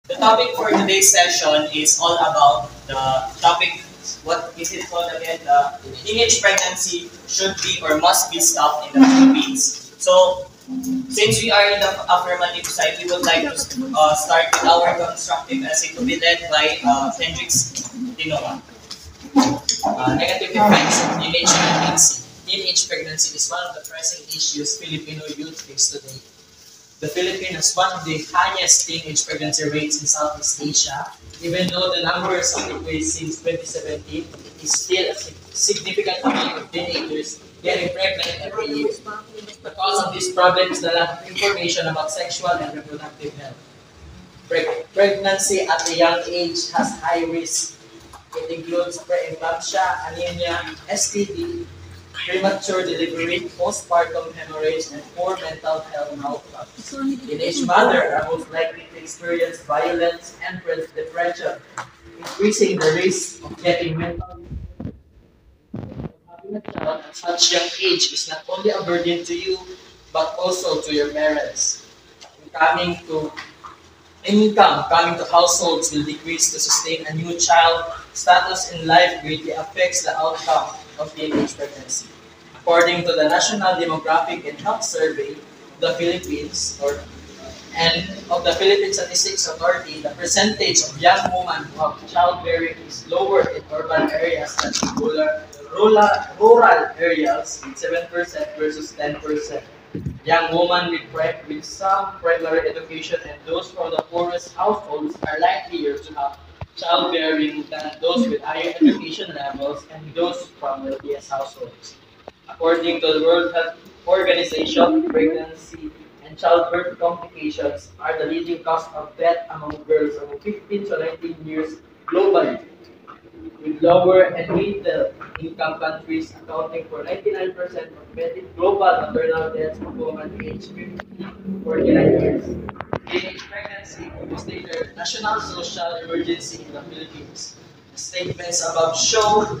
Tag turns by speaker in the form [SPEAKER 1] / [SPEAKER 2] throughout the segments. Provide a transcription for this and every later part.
[SPEAKER 1] The topic for today's session is all about the topic, what is it called again? The teenage pregnancy should be or must be stopped in the Philippines. So, since we are in the affirmative side, we would like to start with our constructive essay to be led by Hendrix Dinoa. Negative effects of teenage pregnancy. Teenage pregnancy is one of the pressing issues Filipino youth face today. The Philippines has one of the highest teenage pregnancy rates in Southeast Asia. Even though the numbers have decreased since 2017, it is still a significant amount of teenagers getting pregnant every year. The cause of this problem is the lack of information about sexual and reproductive health. Pregnancy at a young age has high risk. It includes preeclampsia, anemia, STD, premature delivery, postpartum hemorrhage, and poor mental health outcomes. Teenage mothers are most likely to experience violence and depression, increasing the risk of getting mental. Having a child at such young age is not only a burden to you, but also to your parents. Coming to Income coming to households will decrease to sustain a new child. Status in life greatly affects the outcome of teenage pregnancy. According to the National Demographic and Health Survey of the Philippines, and of the Philippine Statistics Authority, the percentage of young women who have childbearing is lower in urban areas than in rural areas, with 7% versus 10%. Young women with some primary education and those from the poorest households are likelier to have childbearing than those with higher education levels and those from wealthiest households. According to the World Health Organization, pregnancy and childbirth complications are the leading cause of death among girls among 15 to 19 years globally, with lower and middle income countries accounting for 99% of global maternal deaths of women aged 50 to 49 years. Teenage pregnancy was declared national social emergency in the Philippines. The statements above show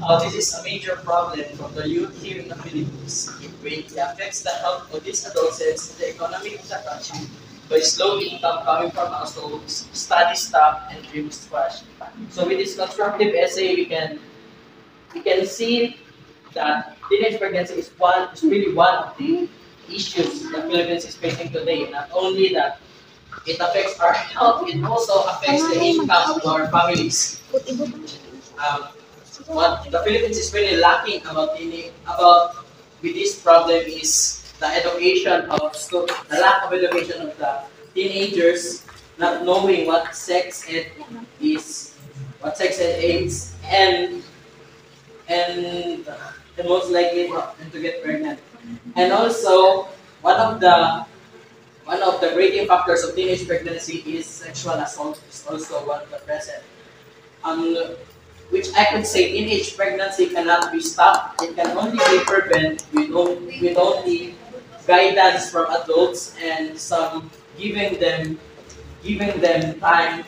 [SPEAKER 1] how this is a major problem from the youth here in the Philippines. It greatly affects the health of these adolescents, the economy of the country, by slow income coming from households, study stop, and dreams crash. So with this constructive essay, we can see that teenage pregnancy is really one of the issues the Philippines is facing today. Not only that it affects our health, it also affects the income of our families. Um, what the Philippines is really lacking about with this problem is the education of the lack of education of the teenagers, not knowing what sex ed is, what sex ed is, and the most likely to get pregnant. And also one of the breaking factors of teenage pregnancy is sexual assault is also one of the present. Um, which I could say teenage pregnancy cannot be stopped. It can only be prevented with only guidance from adults and some giving them time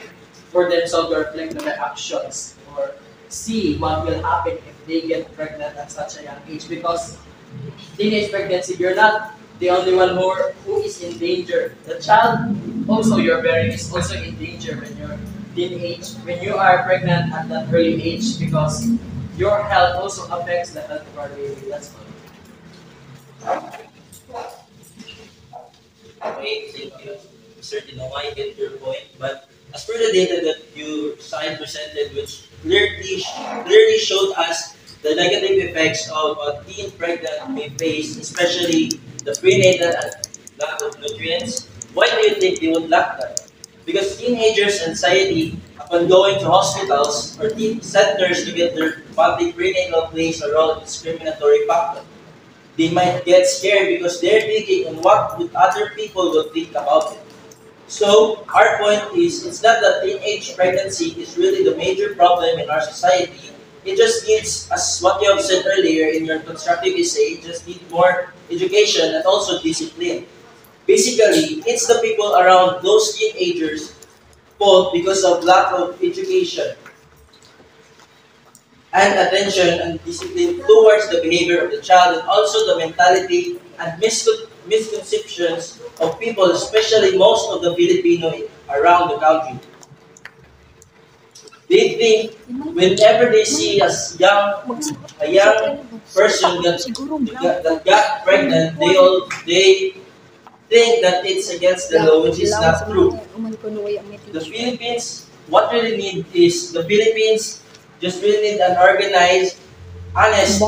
[SPEAKER 1] for themselves to reflect on their actions or see what will happen if they get pregnant at such a young age. Because teenage pregnancy, you're not the only one who is in danger. The child also you're bearing is also in danger when you are pregnant at that early age because your health also affects the health of our baby. That's all.
[SPEAKER 2] Okay, thank you. Certainly, no, I get your point. But as per the data that you side presented, which clearly showed us the negative effects of a teen pregnant may face, especially the prenatal and lack of nutrients, why do you think they would lack that? Because teenagers' anxiety upon going to hospitals or teen centers to get their public prenatal plays a role in discriminatory factor. They might get scared because they're thinking on what would other people will think about it. So our point is it's not that teenage pregnancy is really the major problem in our society. It just needs, as what you have said earlier in your constructive essay, it just needs more education and also discipline. Basically, it's the people around those teenagers fault because of lack of education and attention and discipline towards the behavior of the child and also the mentality and misconceptions of people, especially most of the Filipino around the country. They think whenever they see a young person that got pregnant, they think that it's against the law, which is not true. The Philippines, what really need is the Philippines just really need an organized, honest,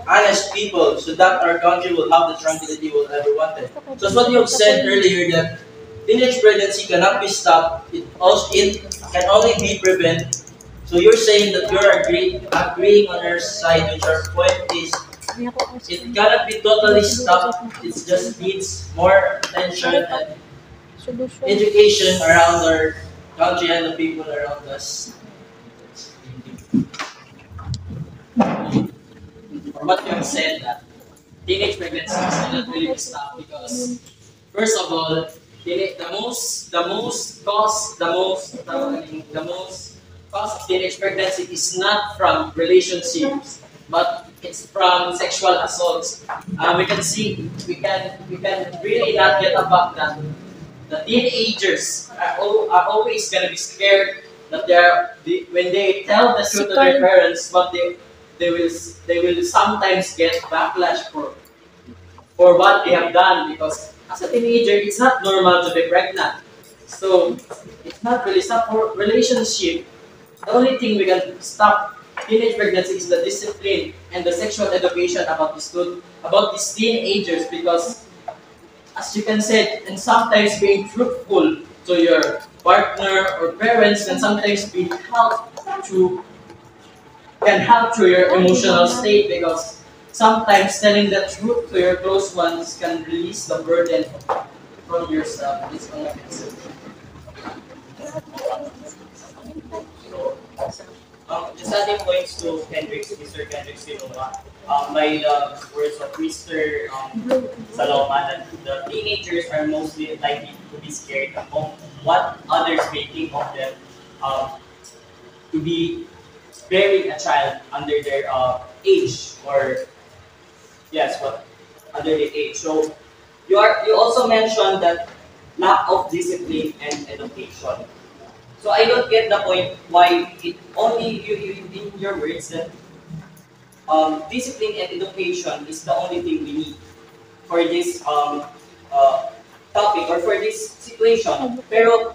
[SPEAKER 2] honest people so that our country will have the tranquility we'll ever wanted. So as what you have said earlier that teenage pregnancy cannot be stopped, it can only be prevented. So you're saying that you're agreeing on our side, which our point is it cannot be totally stopped. It just needs more attention and education around our country and the people around us. Or what you have said that teenage pregnancies cannot really be stopped because first of all, the most cause of teenage pregnancy is not from relationships, but it's from sexual assaults. We can really not get about that. The teenagers are always gonna be scared that when they tell the truth to their parents, but they will sometimes get backlash for what they have done because as a teenager, it's not normal to be pregnant. So it's not for relationship. The only thing we can stop teenage pregnancy is the discipline and the sexual education about these teenagers because as you can say, and sometimes being truthful to your partner or parents can sometimes be to can help to your emotional state because sometimes telling the truth to your close ones can release the burden from yourself. This one I can say. Just adding points to Mr. Kendrick's Sinoma, by the words of Mr. Saloma, that the teenagers are mostly likely to be scared of what others may think of them, to be bearing a child under their age or yes, what under the age. So you also mentioned that lack of discipline and education. So I don't get the point why it only you in your words that discipline and education is the only thing we need for this uh, topic or for this situation. Pero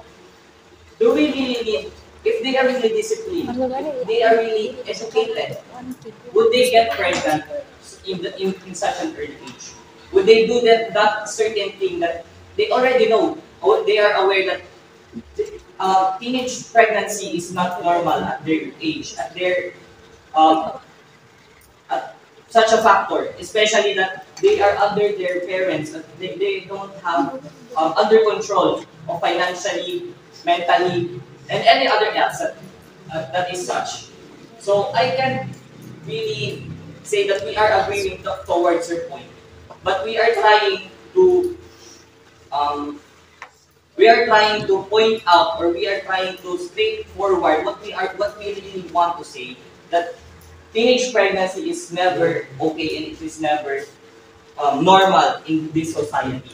[SPEAKER 2] do we really need, if they are really disciplined, if they are really educated, would they get pregnant in such an early age? Would they do that certain thing that they already know, or they are aware that teenage pregnancy is not normal at their age, at their um, at such a factor, especially that they are under their parents, that they don't have under control of financially, mentally, and any other else that is such. So I can really say that we are agreeing towards your point, but um, we are trying to point out or we are trying to straightforward what we really want to say that teenage pregnancy is never okay and it is never normal in this society.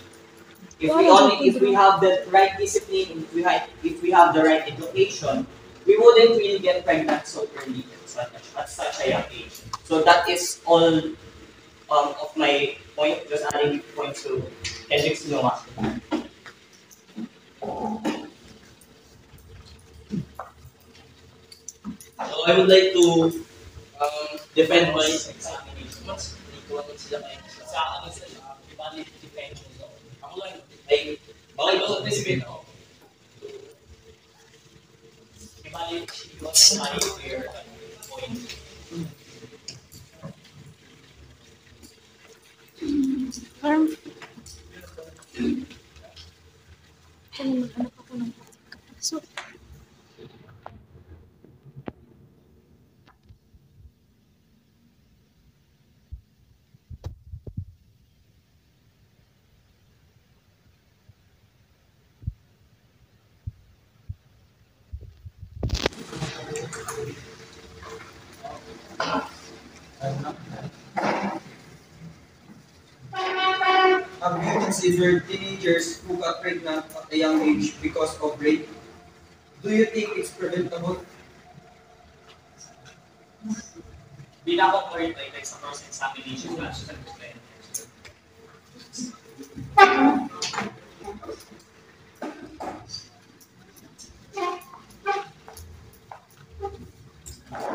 [SPEAKER 2] If we have the right discipline, if we have the right education, we wouldn't really get pregnant so early at such a young age. So that is all of my point. Just adding points to Kendrick's Noma. So I would like to defend my examination. Hindi ko alam sila kayo. Sa ano sila, ibalik defend mo. Ako lang, ay, okay ba sa principin ako? Ibalik, ibalik your point.
[SPEAKER 3] Parang, kung mag-anak ako ng so,
[SPEAKER 1] Ang beauty
[SPEAKER 4] consider teenagers who got pregnant at a young age because of rape? Do you think it's preventable?
[SPEAKER 1] Bilang ako more like sa cross-examination classes and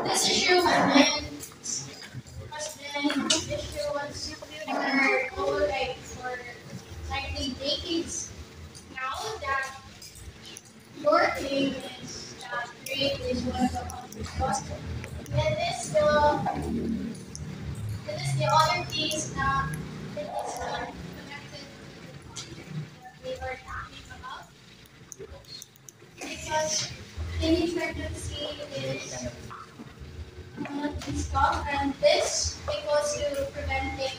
[SPEAKER 3] This issue this issue was for like for likely decades now that your thing is that rape is one of the consequences. It is the other things that it is not connected to what we were talking about because teenage pregnancy is stop and this equals to preventing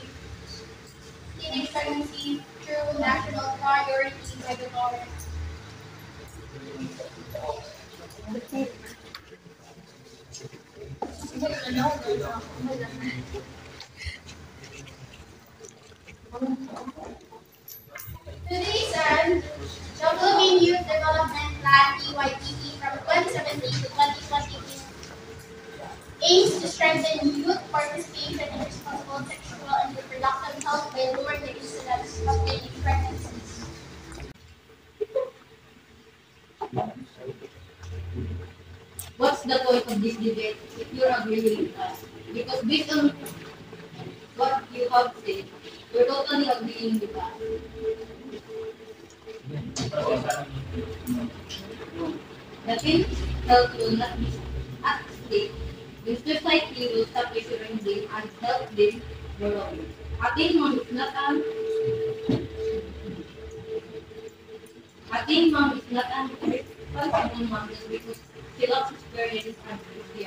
[SPEAKER 3] teenage pregnancy through national priority by the government. Today's end, the Philippine Youth Development Plan (PYPP) from 2017 to 2022 aims to strengthen youth participation in responsible sexual and reproductive health by lowering the incidence of teenage pregnancies. What's the point of this debate if you're agreeing with us? Because based on what you have said, you're totally agreeing with us. The teenage health will not be at stake. The society will stop measuring them and help them develop. A teen mom is not an A teen mom is not an responsible mom just because she loves experience and is.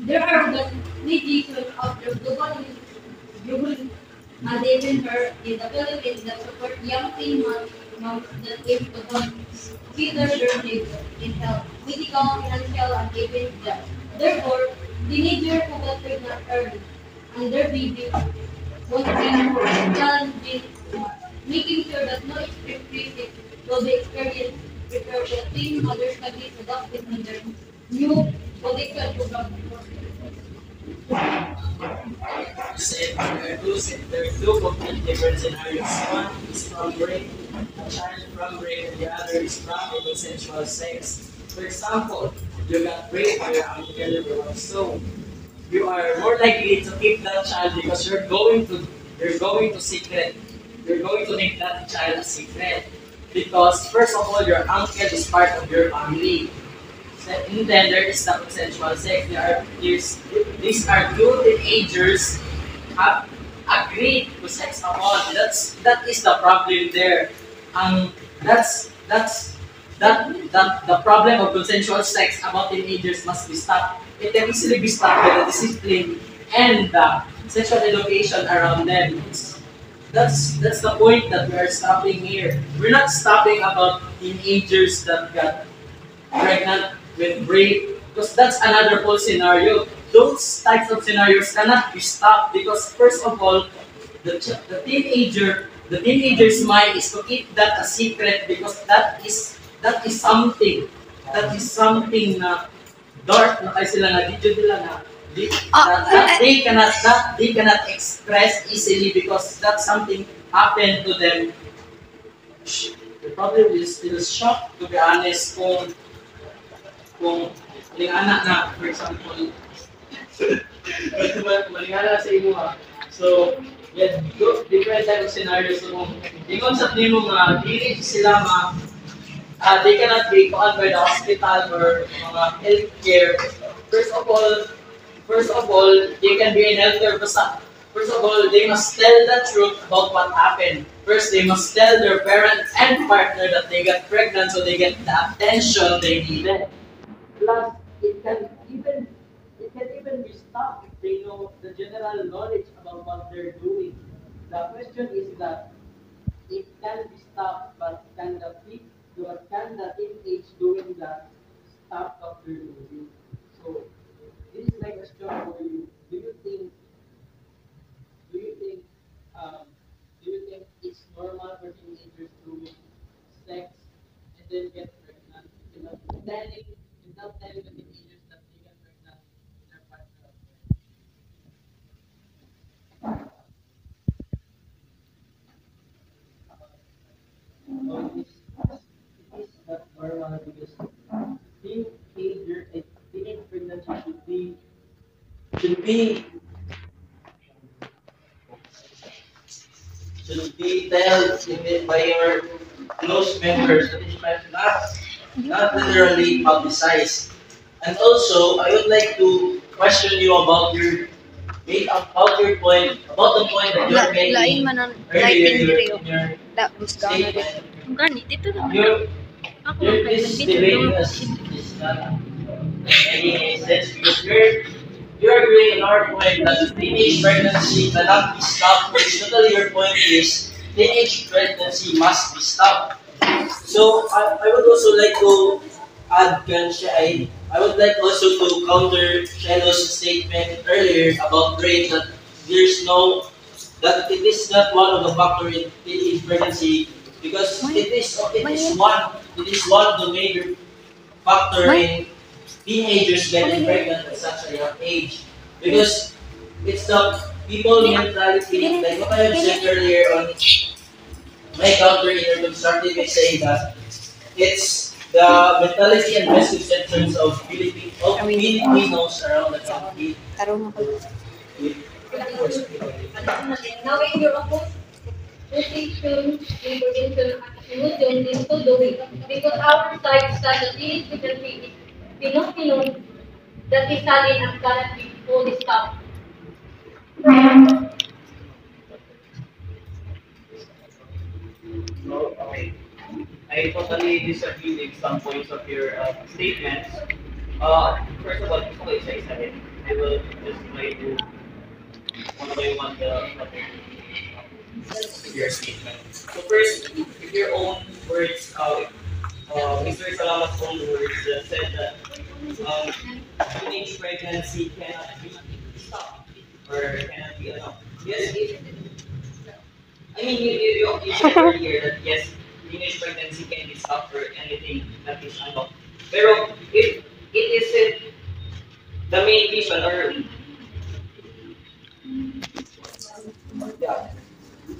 [SPEAKER 3] There are organizations of the global and even her in the Philippines that support young teen moms that aim to consider their needs in health, medical, financial, and even jobs. Therefore, teenagers who got pregnant early and their babies won't be challenging, making sure that no extreme crisis will be experienced before the teen mothers can be productive in their new political program.
[SPEAKER 1] There are two complete different scenarios. One is from rape, a child from rape, and the other is from a consensual sex. For example, you got raped by your uncle, so you are more likely to keep that child because you're going to secret. You're going to make that child a secret. Because first of all, your uncle is part of your family. And then there is the consensual sex. These are two teenagers have agreed to sex upon. That is the problem there. That's the problem of consensual sex about teenagers must be stopped. It can easily be stopped by the discipline and the sexual education around them. That's the point that we are stopping here. We're not stopping about teenagers that got pregnant with rape because that's another whole scenario. Those types of scenarios cannot be stopped because first of all, the teenager's mind is to keep that a secret because that is something na dark na kay sila na dito nila na that they cannot express easily because that's something happened to them. They probably will still shocked to be honest kung malingana na, for example, malingana sa imo ha. So, yeah, different type of scenarios. So, yung concept nimo nga, dili sila they cannot be called by the hospital or mga healthcare. First of all, they can be in healthcare basta first of all, they must tell the truth about what happened. First, they must tell their parents and partner that they got pregnant so they get the attention they needed. Plus, it can even be stopped if they know the general knowledge about what they're doing. The question is that it can be stopped, but can the teenage doing that stop what they're doing? So this is my question for you. Do you think um, it's normal for teenagers to sex and then get pregnant without telling the teenagers that they get pregnant with their partner. So it is not normal because teenager and teenage pregnancy
[SPEAKER 2] should be told by your close members, that is not literally publicized. And also, I would like to question you about your point, about the point that you're
[SPEAKER 5] Lain
[SPEAKER 2] making
[SPEAKER 5] man ang
[SPEAKER 2] earlier
[SPEAKER 5] lighting diri
[SPEAKER 2] in your
[SPEAKER 5] da mas gana dito.
[SPEAKER 2] statement.
[SPEAKER 5] Ang gani dito na.
[SPEAKER 2] You're,
[SPEAKER 5] Ako
[SPEAKER 2] you're
[SPEAKER 5] ang
[SPEAKER 2] this
[SPEAKER 5] dito
[SPEAKER 2] delaying
[SPEAKER 5] yung
[SPEAKER 2] us is not making any sense because you're agreeing on our point that teenage pregnancy cannot be stopped, which totally your point is teenage pregnancy must be stopped. So I would also like to add I would like also to counter Shellow's statement earlier about rape that there's no that it is not one of the factor in teenage pregnancy because it is one of the major factor in teenagers getting pregnant at such a young age because it's the people mentality like what I have said earlier on my counter in constructive is saying that it's the mentality and misconceptions of Filipinos around the country.
[SPEAKER 5] tarong ako.
[SPEAKER 3] Knowing your opposite position, information, solution is to do it. Because our side study is pregnancy is phenomenon that is studied and currently fully stopped.
[SPEAKER 6] No, okay. I totally disagree with some points of your statements. First of all, okay, isa-isa rin. I will just try to one by one your statement. So first, if your own words, Mr. Salamat's own words said that um, teenage pregnancy cannot be stopped or cannot be yes, you said earlier that yes, teenage pregnancy can be stopped for anything that is Pero if it isn't the main reason or
[SPEAKER 4] Yeah.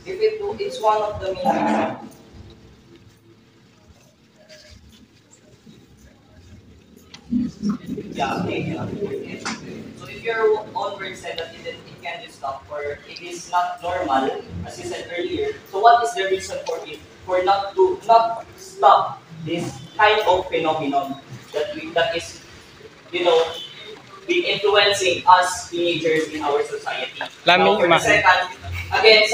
[SPEAKER 4] If it's one of the main
[SPEAKER 6] yeah, okay, yeah. So if your own word said that it can be stopped or it is not normal, as you said earlier, so what is the reason for it for not stop this kind of phenomenon that is you know be influencing us teenagers in our society. Now, for the second, against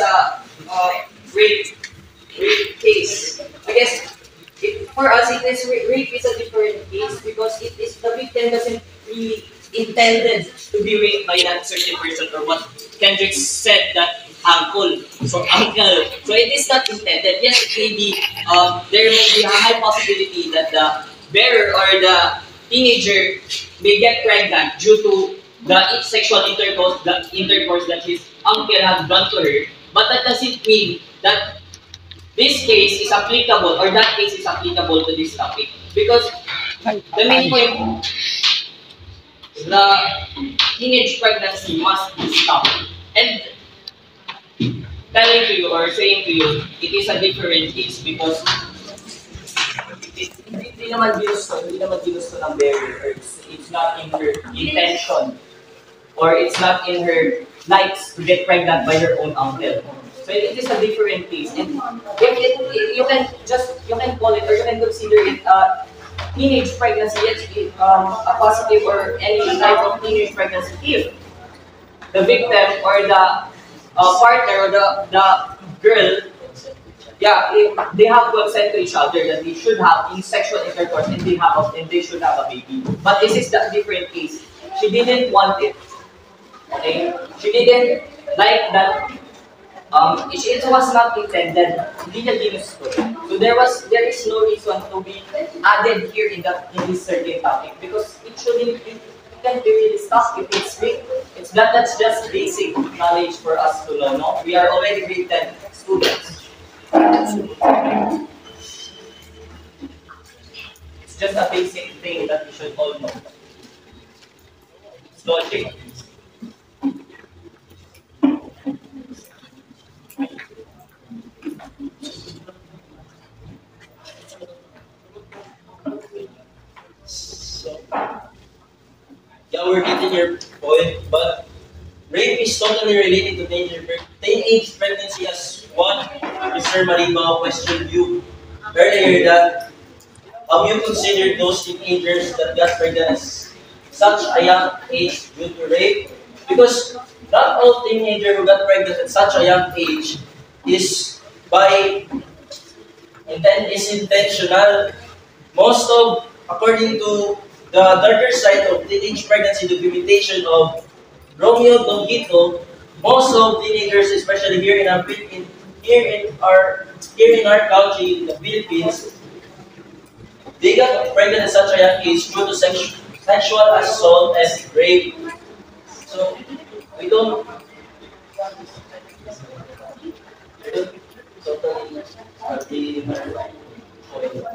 [SPEAKER 6] rape, rape case, I guess for us rape is a different case because it is the victim doesn't really intended to be raped by that certain person or what Kendrick said that uncle. So it is not intended. Yes, it may be there may be a high possibility that the bearer or the teenager may get pregnant due to the sexual intercourse that his uncle had done to her. But that doesn't mean that this case is applicable or that case is applicable to this topic because the main point the teenage pregnancy must be stopped. And telling to you or saying to you, it is a different case because hindi naman ginusto ng barrier or it's not in her intention or it's not in her likes to get pregnant by her own uncle. So it is a different case. And you can call it or you can consider it teenage pregnancy, a positive or any type of teenage pregnancy if the victim or the partner or the girl, yeah, if they have consent to each other that they should have in sexual intercourse and they should have a baby. But this is the different case. She didn't want it. Okay? She didn't like that. It was not intended. Hindi niya ginusto. So there is no reason to be added here in this certain topic because it can't be really stuck if it's big. That's just basic knowledge for us to know. No? We are already grade 10 students. It's just a basic thing that you should all know. It's logic.
[SPEAKER 2] So, yeah, we're getting your point, but rape is totally related to teenage pregnancy as what Mr. Mariba questioned you earlier that have you considered those teenagers that got pregnant at such a young age due to rape? Because not all teenager who got pregnant at such a young age is by is intentional. Most of, according to the darker side of teenage pregnancy documentation of Romeo Donquito, most of teenagers, especially here in our country, in the Philippines, they got pregnant at such a young age due to sexual assault and rape. So we don't totally agree with her point.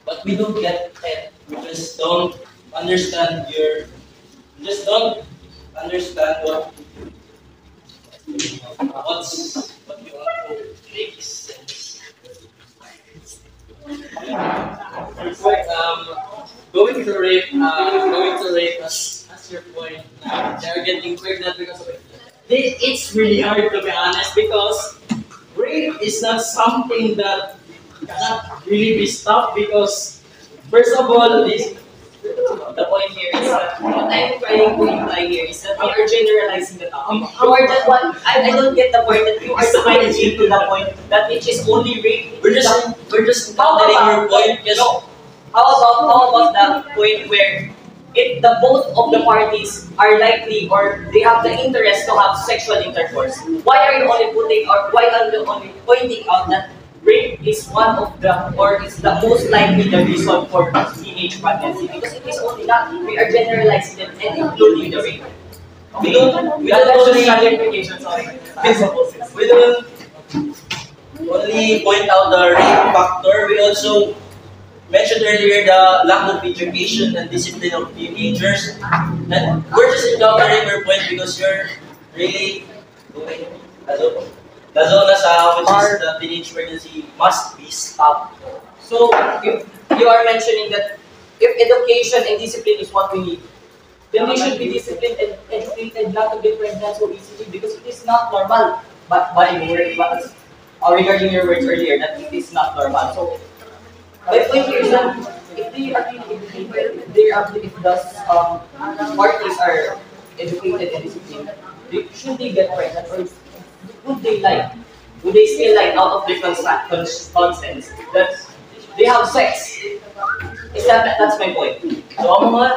[SPEAKER 2] But we don't get it. We just don't understand your we just don't understand what you want to make sense.
[SPEAKER 1] Right, going to rape as your point. They're getting pregnant because of it. It's really hard to be honest because rape is not something that cannot really be stopped because first of all, this
[SPEAKER 6] The point here is that what I'm trying to imply here is that we are generalizing the topic. You are just what I don't get the point that you are trying to the point that it is only rape.
[SPEAKER 2] We're just
[SPEAKER 6] How
[SPEAKER 2] countering your
[SPEAKER 6] about
[SPEAKER 2] point. Just
[SPEAKER 6] no? How about the point where if the both of the parties are likely or they have the interest to have sexual intercourse, why are you only putting or why are you only pointing out that rape is one of the or is the most likely the reason for teenage pregnancy? Because it is only that we are generalizing it and including the rape.
[SPEAKER 2] we
[SPEAKER 6] Okay?
[SPEAKER 2] don't we
[SPEAKER 6] That's
[SPEAKER 2] don't
[SPEAKER 6] just
[SPEAKER 2] only
[SPEAKER 6] clarification, sorry.
[SPEAKER 2] we don't only point out the rape factor. We also mentioned earlier the lack of education and discipline of teenagers. And we're just encountering your point because you're really doing the zona sa which is the teenage pregnancy must be stopped.
[SPEAKER 6] So if you are mentioning that if education and discipline is what we need, then we should be disciplined and educated not to get pregnant so easily because it is not normal. But regarding your words earlier that it is not normal. So my point here is that if they are really educated, if the parties are educated and disciplined, should they get pregnant or would they like? Would they still like out of their consent that they have sex? That's my point?
[SPEAKER 2] So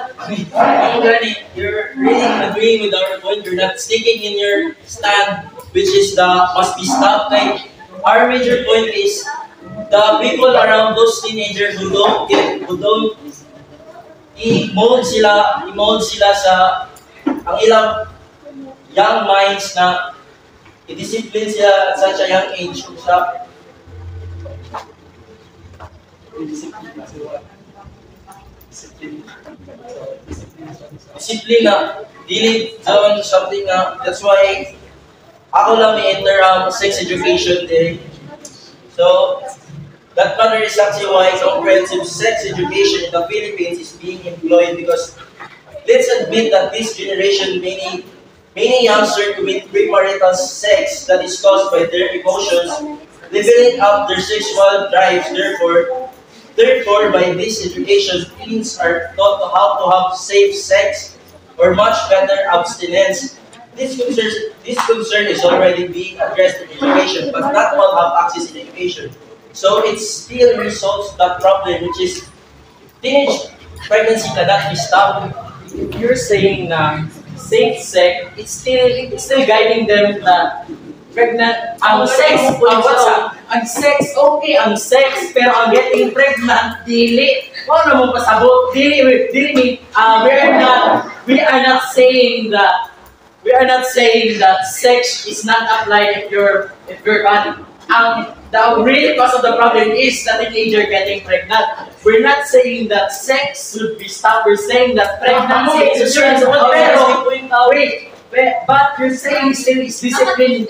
[SPEAKER 2] you're really agreeing with our point. You're not sticking in your stand, which is the must be stopped. Like our major point is the people around those teenagers who don't i-mold sila sa ang ilang young minds na i-discipline sila at such a young age kung sa discipline na dili zone something na that's why ako lang may enter sex education din. So that matter is actually why comprehensive sex education in the Philippines is being employed because let's admit that this generation many youngsters commit premarital sex that is caused by their emotions, leveling up their sexual drives. Therefore, by this education, teens are taught how to have safe sex or much better abstinence. This concern is already being addressed in education, but not all have access in education. So it still results that problem, which is teenage pregnancy cannot be stopped.
[SPEAKER 1] if you're saying na safe sex, it's still guiding them na pregnant ang sex ang sex okay ang sex pero ang getting pregnant dili ano mo pasabot dili we are not saying that sex is not applied if you're body the real cause of the problem is the teenager getting pregnant. We're not saying that sex should be stopped. We're saying that pregnancy is responsible. Pero but you're saying still is discipline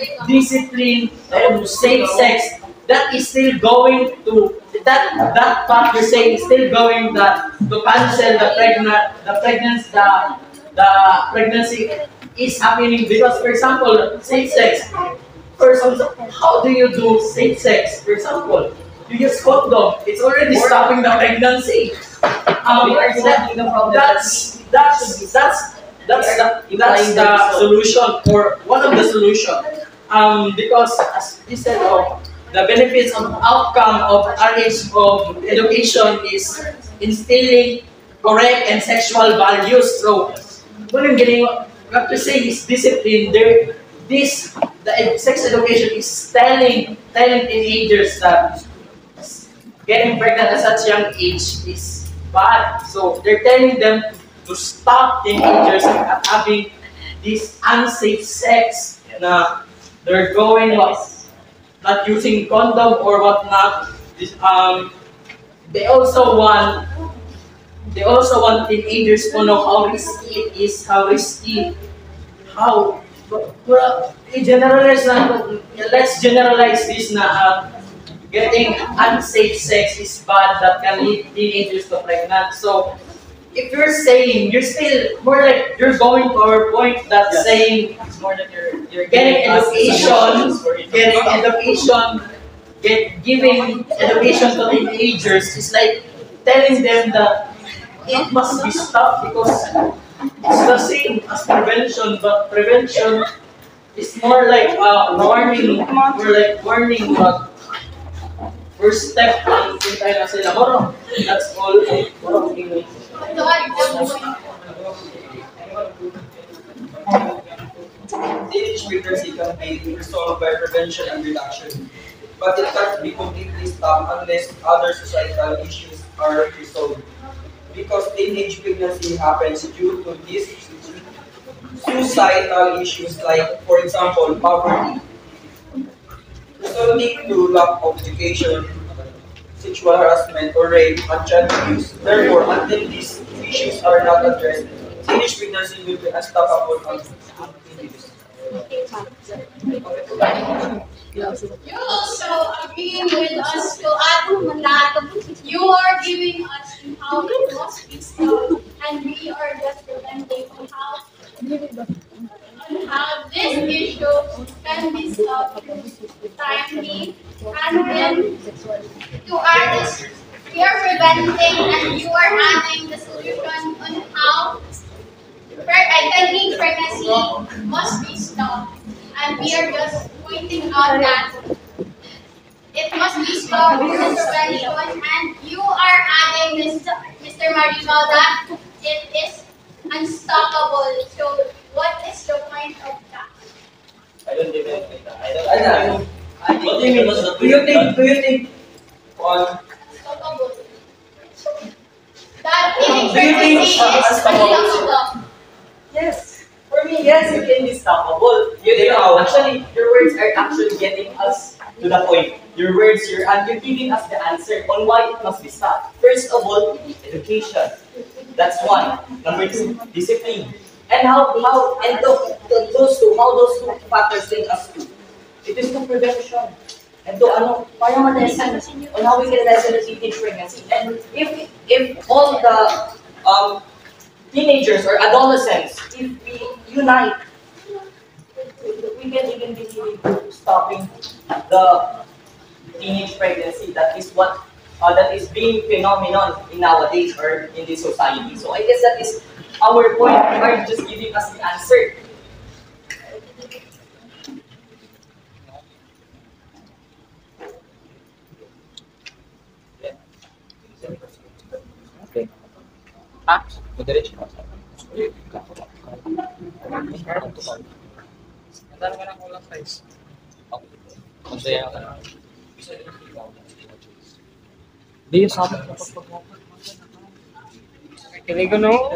[SPEAKER 1] safe sex. That is still going to that part you're saying is still going to cancel the pregnancy is happening because, for example, safe sex. First, how do you do safe sex? For example, you use condom. It's already stopping the pregnancy.
[SPEAKER 6] We are solving the problem.
[SPEAKER 1] That's the solution or one of the solution. Because as you said, the benefits of outcome of RH of education is instilling correct and sexual values. So, what to say is discipline. The sex education is telling teenagers that getting pregnant at such young age is bad. So they're telling them to stop teenagers at having this unsafe sex. Na they're going not using condom or whatnot. They also want teenagers to know how risky it is, how well, let's generalize this na getting unsafe sex is bad that can lead teenagers to pregnant. So if you're saying you're still more like you're going to our point that saying
[SPEAKER 6] It's more that you're
[SPEAKER 1] getting
[SPEAKER 6] getting
[SPEAKER 1] education, giving education to teenagers is like telling them that it must be stopped because it's the same as prevention, but prevention is more like warning, but first step ang sintay na sila. That's all.
[SPEAKER 4] Teenage pregnancy can be resolved by prevention and reduction, but it can't be completely stopped unless other societal issues are resolved. Because teenage pregnancy happens due to these societal issues like, for example, poverty, resulting to lack of education, sexual harassment or rape, and child abuse. Therefore, until these issues are not addressed, teenage pregnancy will be unstoppable and continuous.
[SPEAKER 3] You also agreeing with us to add that you are giving us how it must be stopped, and we are just presenting on how this issue can be stopped timely, and then to add this, we are preventing and you are adding the solution on how teenage pregnancy must be stopped, and we are just pointing out that it must be stopped with prevention, and you are adding, Mr. Maribal, that it is unstoppable. So, what is the point of that?
[SPEAKER 2] I don't even like that. I don't. What do you mean? What's the
[SPEAKER 4] Do you think on
[SPEAKER 3] Unstoppable. That teenage
[SPEAKER 6] Do you think
[SPEAKER 3] pregnancy is unstoppable.
[SPEAKER 6] Yes. For me, yes, it can be stoppable. You know, actually, your words are actually getting us to the point. Your words, and you're giving us the answer on why it must be stopped. First of all, education. That's one. Number two, discipline. And those two factors link us to. It is to prevention. And to parang lesson on how we can lessen the teenage pregnancy. And if all the teenagers or adolescents, if we unite, we can even be stopping the teenage pregnancy. That is what that is being phenomenon in nowadays or in this society. So I guess that is our point. You are just giving us the answer.
[SPEAKER 1] Di yung sama ko Kinig ko no?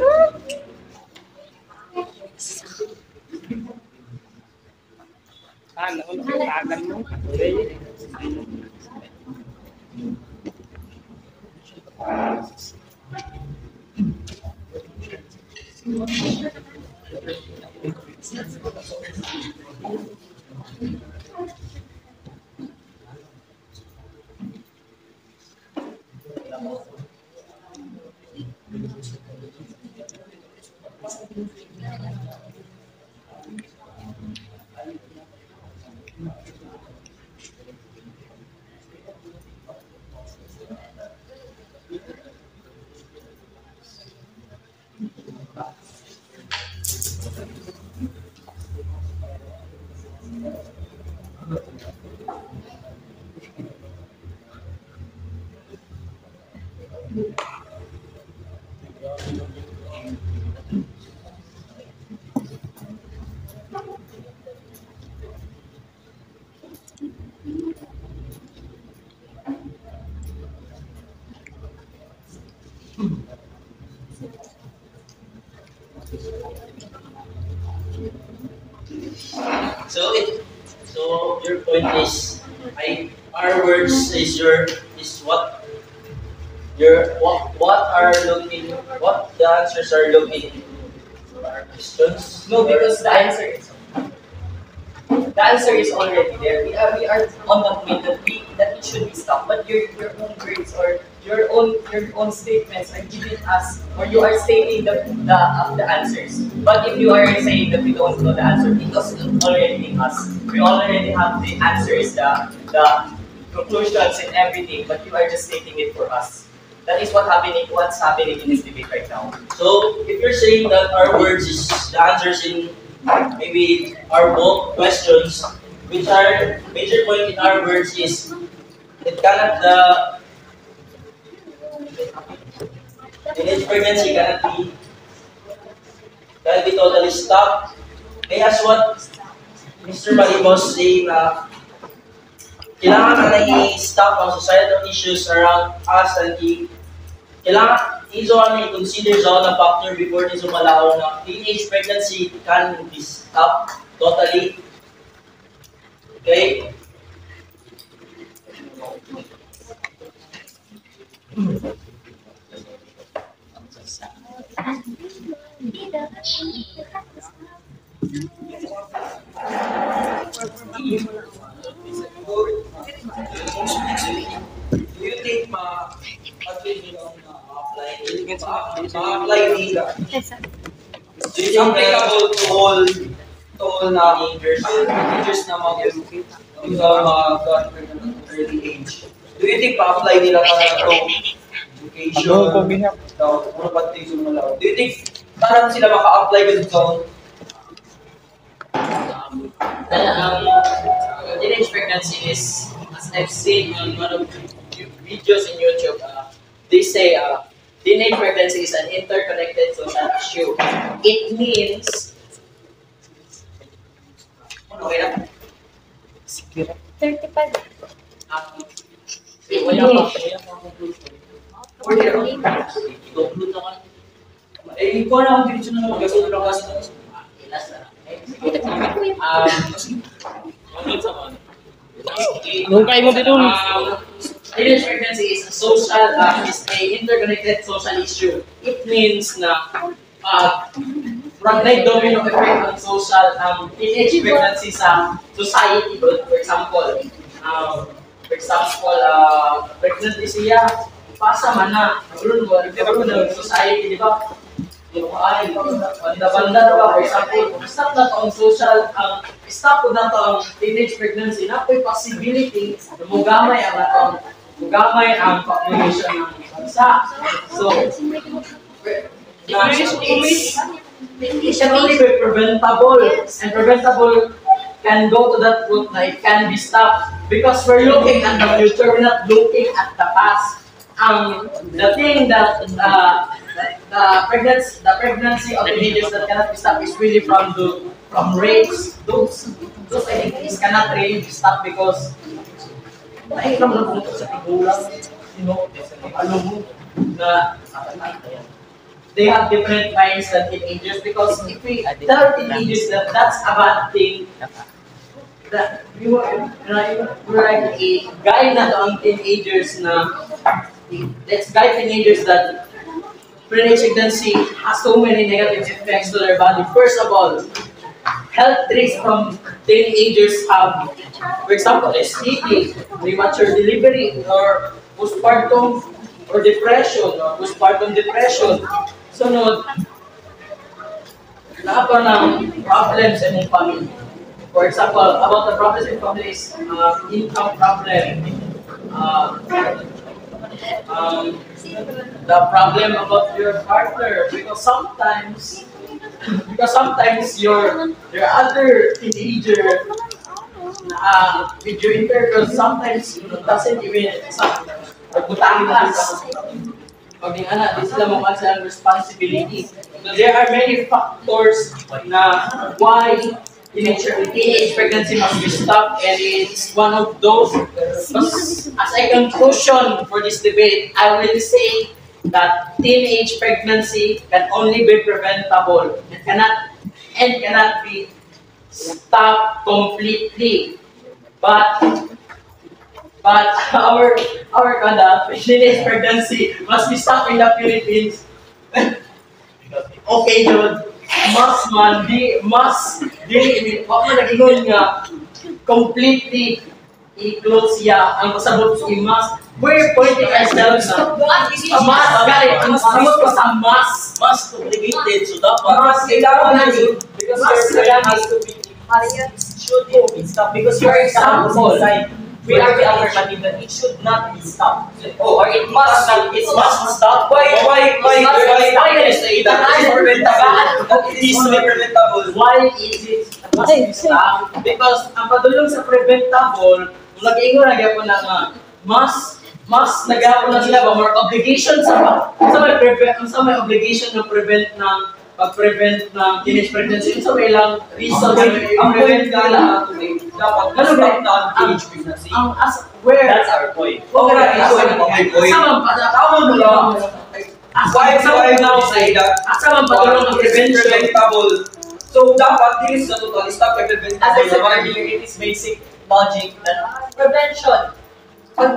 [SPEAKER 1] Ano? Nagtagan mo?
[SPEAKER 2] So it so your point is our words is your is what are looking what the answers are looking into our questions.
[SPEAKER 6] No, because the answer is already there. We are on the point that it should be stopped. But your own words or your own statements are giving us, or you are stating the answers. But if you are saying that we don't know the answer, it was already in us. We already have the answers, the conclusions and everything. But you are just stating it for us. That is what's happening in this debate right now.
[SPEAKER 2] So if you're saying that our words is the answers in maybe our both questions, which are major point in our words is it cannot the teenage pregnancy cannot be totally stopped. Kaya as what Mr. Mali was saying na kailangan na i-stop ang societal issues around us and kailangan iso ang i-consider sa na factor before ni sumalaw na teenage pregnancy can be stopped totally. Okay?
[SPEAKER 4] Do you think ma-apply nila? Do you think applicable to all na teenagers na mag-educate sa mga got pregnant at early age? Do you think pa-apply nila para to education, daw, baptism mo lang? Do you think parang sila maka-apply ka dito?
[SPEAKER 1] Teenage pregnancy is, as I've seen on one of the videos in YouTube, they say teenage pregnancy is an interconnected social issue. It means, okay na?
[SPEAKER 5] 35.
[SPEAKER 4] Eh, ikaw na ang diretsyon na mag-gasol na kasi
[SPEAKER 1] teenage pregnancy is a social, is a interconnected social issue. It means na like domino effect on social teenage pregnancy sa society. For example, pregnancy siya, pasa man na, magulun mo, nagkaroon ng society, di ba? Yung ay, banda-banda na ba, for example, stop na to ang social, stop na to ang teenage pregnancy, na po'y possibility na mugamay ang population ng bansa. So, it can only be preventable, and preventable can go to that route na it can be stopped because we're looking at the future, we're not looking at the past. The thing that the pregnancy of teenagers that cannot be stopped is really from rapes. Those I think is cannot really be stopped because they have different minds than teenagers because if we tell teenagers that that's a bad thing, that you're like a guide na to ang teenagers na let's guide teenagers that pregnancy has so many negative effects to their body. First of all, health risks from teenagers have, for example, STE, premature delivery, or postpartum or depression, or postpartum depression. Sunod, lahat pa ng problems in the family. For example, about the problems in family is income problem, uh, um, the problem about your partner, because sometimes your other teenager with your intercourse sometimes doesn't even butangas. Paging anak, di sila mapansin ang responsibility. There are many factors na why teenage pregnancy must be stopped, and it's one of those. As a conclusion for this debate, I will say that teenage pregnancy can only be preventable and cannot be stopped completely. But our conduct, teenage pregnancy must be stopped in the Philippines. Okay, Jod. Dili, wag mo nag-ingon nga completely i-close siya ang pasabot sa mas. We're pointing ourselves na a mas, guys, ang pasabot ko sa mas.
[SPEAKER 2] Mas complicated, so dapat
[SPEAKER 4] Mas kailangan na yun because
[SPEAKER 1] Mas
[SPEAKER 4] your brain has
[SPEAKER 1] kailangan.
[SPEAKER 4] to be should be stopped because
[SPEAKER 1] For
[SPEAKER 4] your
[SPEAKER 1] example,
[SPEAKER 4] inside.
[SPEAKER 6] We are the affirmative that it should not be stopped.
[SPEAKER 4] Oh,
[SPEAKER 6] Or it must not, it must stop.
[SPEAKER 4] why
[SPEAKER 6] Why
[SPEAKER 4] say that it is preventable? That it is preventable.
[SPEAKER 1] Why is it must be stopped? Because ang padulong sa preventable, nag-ingon na gyapon na nga mas nagyapon na sila ba more obligation sa may obligation na pag-prevent ng teenage pregnancy sa may lang reason
[SPEAKER 4] Ang point nga lang dapat
[SPEAKER 1] Ano ba?
[SPEAKER 4] stop na ang teenage pregnancy.
[SPEAKER 1] ang as where
[SPEAKER 6] That's our point.
[SPEAKER 4] Okay, my point.
[SPEAKER 1] tama mo lang
[SPEAKER 4] Why now say that
[SPEAKER 1] asa man padulong ang
[SPEAKER 4] it is
[SPEAKER 1] prevention
[SPEAKER 4] preventable? So dapat this is the total stop preventable.
[SPEAKER 6] As I said earlier, it is basic logic that prevention.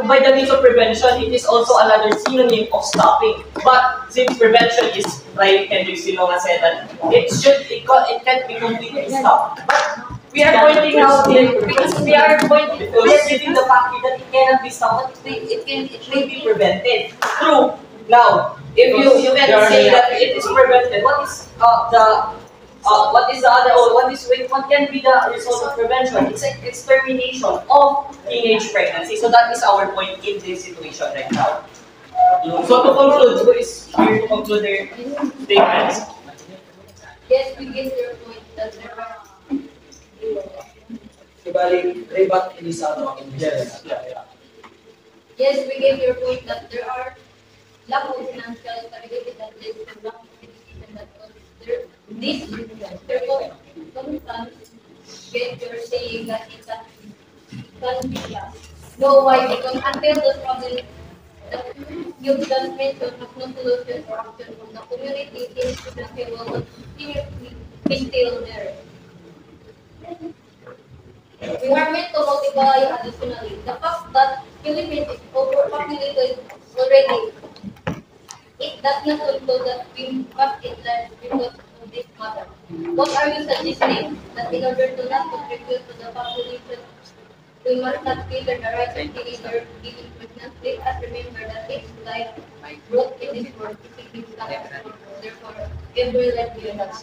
[SPEAKER 6] By the means of prevention, it is also another synonym of stopping. But since prevention is, like Kendrick Silonga said, that it can't be completely stopped. But we are pointing out because we are pointing, we are giving the fact that it cannot be stopped, but it may be prevented. True. Now, if you can say that it is prevented, what is the other, or what can be the result of prevention? It's termination of teenage pregnancy. So that is our point in this situation right now. So to conclude, who is here to conclude their statements?
[SPEAKER 3] Yes, we get your point that there are
[SPEAKER 4] Ibalik, rebat ini sa ano ang
[SPEAKER 1] yes yeah
[SPEAKER 3] yes, we get your point that there are lack of financial stability that leads to lack of education that there this circumstance get you're saying that it can be done. No, why? Because until the problem that you've just mentioned has no solution or action from the community, things that they will continue to be still there. We are meant to multiply additionally. The fact that Philippines is overpopulated already, it does not conclude that we must get less because of this matter. What are you suggesting? That in order to not contribute to the population, we must not favor the rights of teenagers giving pregnancy. Let us remember that each life brought in this world is a gift. Therefore, every life will have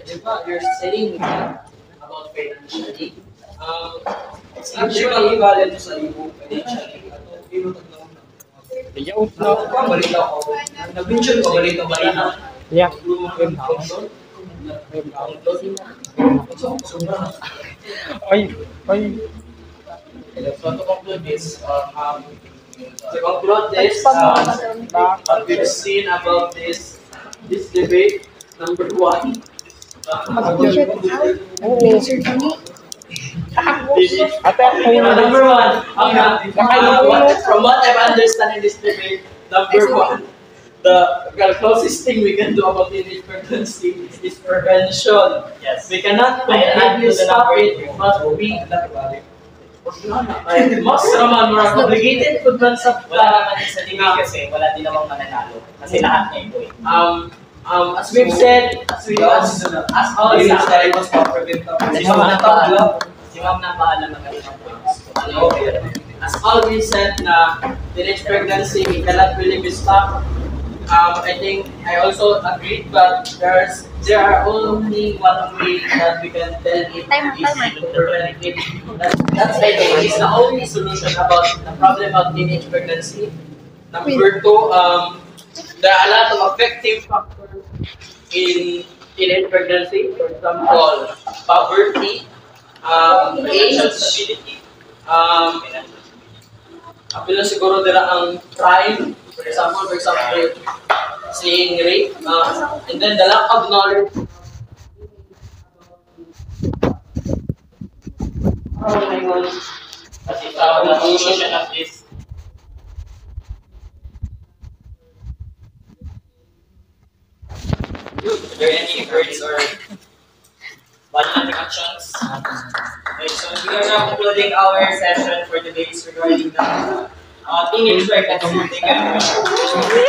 [SPEAKER 1] diba you're saying about financially it's
[SPEAKER 4] actually
[SPEAKER 1] actually
[SPEAKER 4] equivalent sa iyo financially. Ato pero taglaw na.
[SPEAKER 7] Yaut
[SPEAKER 4] Ako pa balita ko. Nag-mention ko balita ba ina?
[SPEAKER 7] Yeah. Ay, ay.
[SPEAKER 1] so to conclude this what we've seen about this debate number one
[SPEAKER 7] Ate, ako yun.
[SPEAKER 1] number one from what I've understand in this debate number one the closest thing we can do about teenage pregnancy is prevention.
[SPEAKER 6] Yes.
[SPEAKER 1] We cannot
[SPEAKER 6] I add
[SPEAKER 1] completely
[SPEAKER 6] to the
[SPEAKER 1] stop
[SPEAKER 6] number
[SPEAKER 1] it,
[SPEAKER 6] two.
[SPEAKER 1] but we mas naman mga obligated to man sa
[SPEAKER 6] Wala naman yung sa TV kasi wala din namang mananalo. Kasi lahat ngayon po eh.
[SPEAKER 1] as we've said, as always,
[SPEAKER 4] Yun sa mas ma-prevent ako.
[SPEAKER 6] Si Ma'am na paalam. Si Ma'am na paalam ng kanilang points.
[SPEAKER 1] as always said na teenage pregnancy, we cannot really be stopped. I think I also agree, but there are only one way that we can tell it easy to prevent it. That's I think is the only solution about the problem of teenage pregnancy. Number two, there are a lot of affective factors in teenage pregnancy. For example, poverty, age, apilo siguro dira ang crime. For example, seeing rape, and then the lack of knowledge.
[SPEAKER 6] Kasi sa conclusion of this, are there any words or balancing actions? Okay, so we are now concluding our session for today regarding the teenage pregnancy. Thank you very much.